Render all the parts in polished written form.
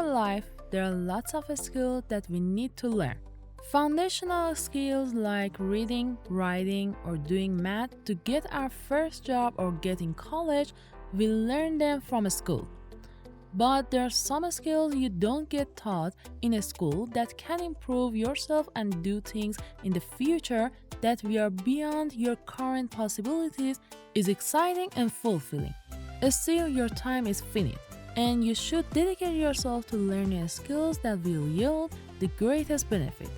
life, there are lots of skills that we need to learn. Foundational skills like reading, writing, or doing math to get our first job or get in college, we learn them from school. But there are some skills you don't get taught in a school that can improve yourself and do things in the future that we are beyond your current possibilities is exciting and fulfilling. Still, your time is finite, and you should dedicate yourself to learning skills that will yield the greatest benefit.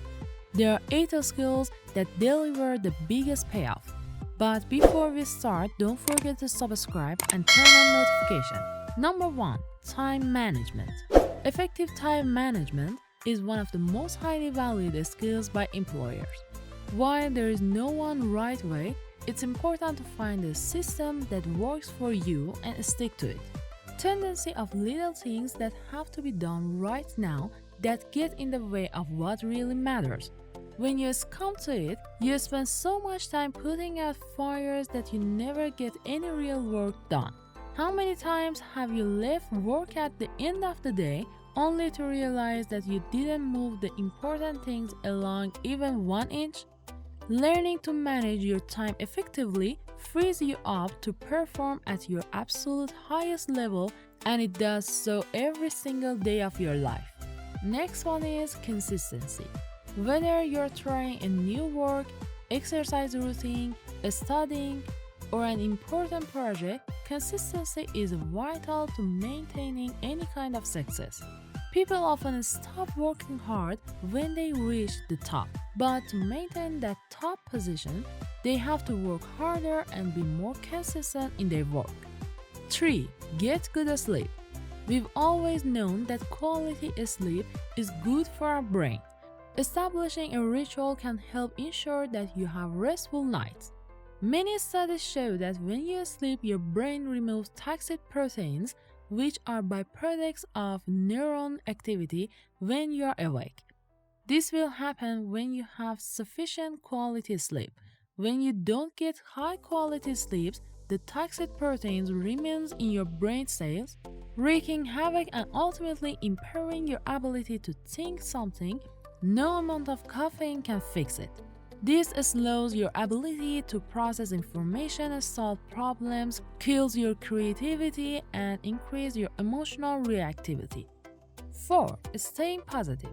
There are 8 skills that deliver the biggest payoff. But before we start, don't forget to subscribe and turn on notification. Number 1. Time management. Effective time management is one of the most highly valued skills by employers. While there is no one right way, it's important to find a system that works for you and stick to it. Tendency of little things that have to be done right now that get in the way of what really matters. When you come to it, you spend so much time putting out fires that you never get any real work done. How many times have you left work at the end of the day only to realize that you didn't move the important things along even 1 inch? Learning to manage your time effectively frees you up to perform at your absolute highest level, and it does so every single day of your life. Next one is consistency. Whether you're trying a new work, exercise routine, studying, or an important project, consistency is vital to maintaining any kind of success. People often stop working hard when they reach the top, but to maintain that top position, they have to work harder and be more consistent in their work. 3. Get good sleep. We've always known that quality sleep is good for our brain. Establishing a ritual can help ensure that you have restful nights. Many studies show that when you sleep, your brain removes toxic proteins, which are byproducts of neuron activity when you are awake. This will happen when you have sufficient quality sleep. When you don't get high quality sleep, the toxic proteins remains in your brain cells, wreaking havoc and ultimately impairing your ability to think something. No amount of caffeine can fix it. This slows your ability to process information and solve problems, kills your creativity, and increases your emotional reactivity. 4. Staying positive.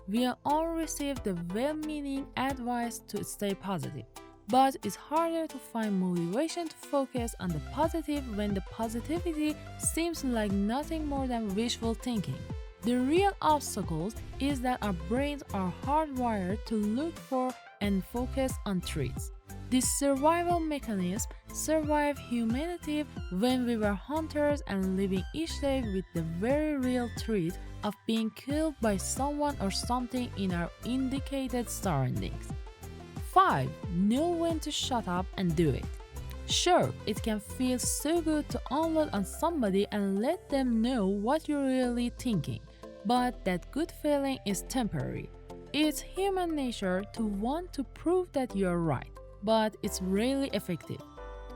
We all receive the well-meaning advice to stay positive, but it's harder to find motivation to focus on the positive when the positivity seems like nothing more than wishful thinking. The real obstacle is that our brains are hardwired to look for and focus on threats. This survival mechanism survived humanity when we were hunters and living each day with the very real threat of being killed by someone or something in our indicated surroundings. 5. Know when to shut up and do it. Sure, it can feel so good to unload on somebody and let them know what you're really thinking, but that good feeling is temporary. It's human nature to want to prove that you're right, but it's rarely effective.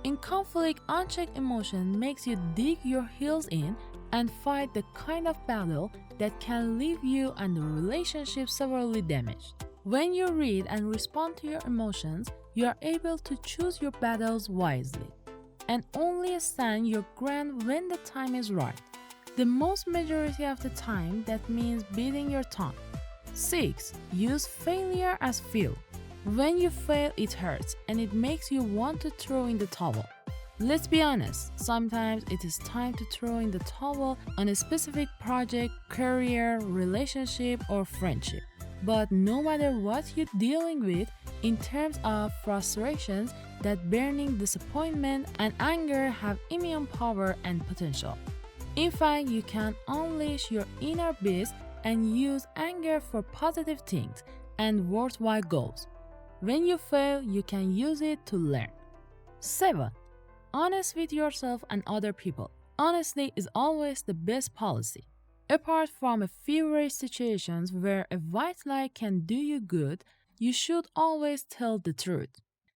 In conflict, unchecked emotion makes you dig your heels in and fight the kind of battle that can leave you and the relationship severely damaged. When you read and respond to your emotions, you are able to choose your battles wisely and only stand your ground when the time is right. The most majority of the time, that means beating your tongue. 6. Use failure as fuel. When you fail, it hurts and it makes you want to throw in the towel. Let's be honest, sometimes it is time to throw in the towel on a specific project, career, relationship, or friendship. But no matter what you're dealing with in terms of frustrations, that burning disappointment and anger have immense power and potential. In fact, you can unleash your inner beast and use anger for positive things and worthwhile goals. When you fail, you can use it to learn. 7. Honest with yourself and other people. Honesty is always the best policy. Apart from a few rare situations where a white lie can do you good, you should always tell the truth.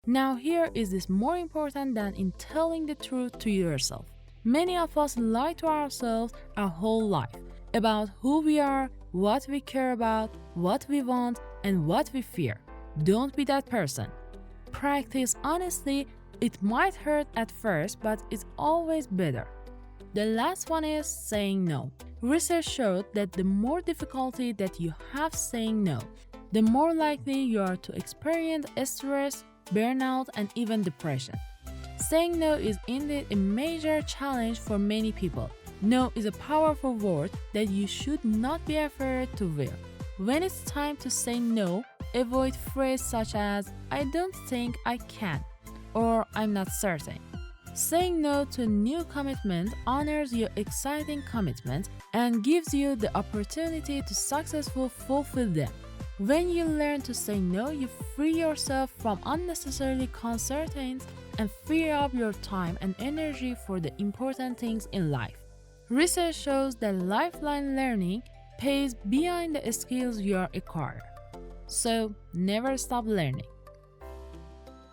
Now here is this more important than in telling the truth to yourself. Many of us lie to ourselves our whole life. about who we are, what we care about, what we want, and what we fear. Don't be that person. Practice honesty. It might hurt at first, but it's always better. The last one is saying no. Research showed that the more difficulty that you have saying no, the more likely you are to experience stress, burnout, and even depression. Saying no is indeed a major challenge for many people. No is a powerful word that you should not be afraid to wear. When it's time to say no, avoid phrases such as "I don't think I can" or "I'm not certain." Saying no to a new commitment honors your exciting commitment and gives you the opportunity to successfully fulfill them. When you learn to say no, you free yourself from unnecessary concerns and free up your time and energy for the important things in life. Research shows that lifelong learning pays beyond the skills you are acquiring. So, never stop learning.